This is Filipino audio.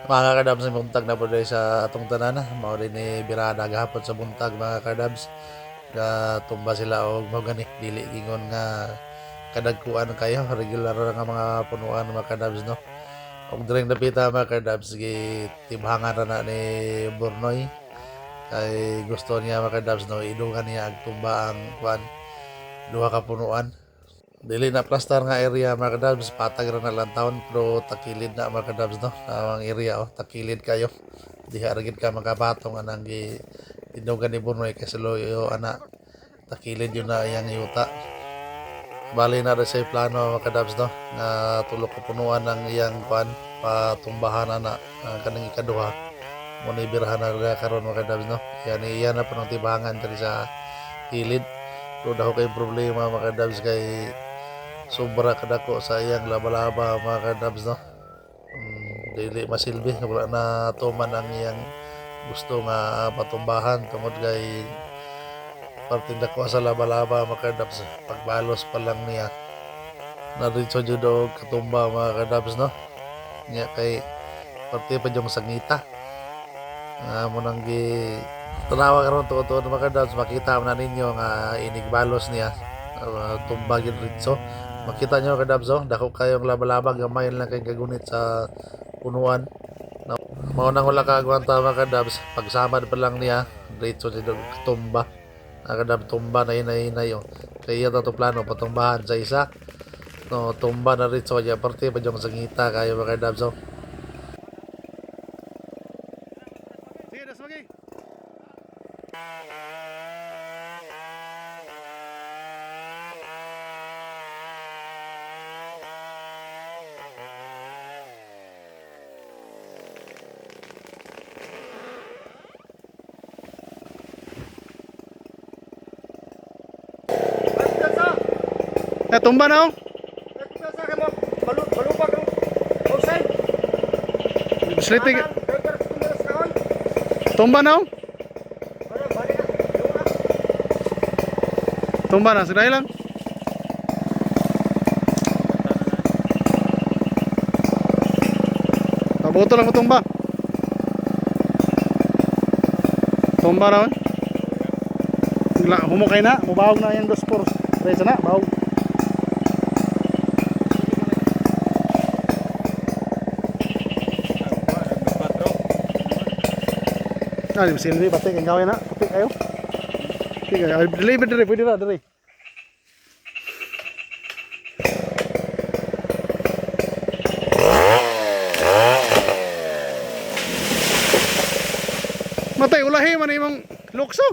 Mga kadabs, buntag na po dahil sa atong tanan. Mauli ni Birada gahapon sa buntag mga kadabs. Tumba sila o magani dili gingon nga kadagkuan kayo regular ra nga mga punuan mga kadabs no. Og direng napita mga kadabs gi tibhangan ra na ni Bornoy kay gusto niya mga kadabs no idugan niya ag tumba ang kuan duha ka punuan. Dili na plastar nga area mga kadabs, patag ra na lang taon pero takilid na mga kadabs no. Ang area takilid kayo. Diha ra gid ka makabatong anang gi tinugan ni Bornoy kasi loyo ana takilid yun na iyang yuta. Bali na rin sa plano mga kadabs no nga tulo ka punuan ng iyang kuan patumbahan na kanang ikaduha mo ni birhan na rin karon mga kadabs no. Iyan na po ng tibangan diri sa kilid. Pero daw kay problema mga kadabs kay sobra kadako sa iyang laba-laba mga kadabs no. Dili masilbi wala na tuman ang iyang gusto nga patumbahan tungod kay parte dako sa laba-laba mga kadabs. Pagbalos pa lang niya naritso jud og katumba mga kadabs no. Nya kay parte pa jong sangita mo nang gi tanawa karon tuod mga kadabs, makita man na ninyo nga inigbalos niya tumba gid ritso. Makita nyo kadabs dako kayong laba-laba gamay lang kay kagunit sa punuan. Mao nang wala ka agwanta mga kadabs, pagsamad pa lang niya ritso jud og tumba. Kadab tumba na inay kaya to plano patumbahan sa isa no tumba na ritso ya parte pa jong sangita kayo mga kadabs. Sige, das lagi. Tumba na oh. Sleeping. Tumba na oh. Tumba na, sige lang. Taboto lang mo tumba. Tumba na oh. Humukay na, mubawag na yung dos poros. Reza na, bawag. Di mesin ini batik yang kawin nak, batik ayo. Tiga, delivery, pwede na, dali. Matay ulahi man imong lukso.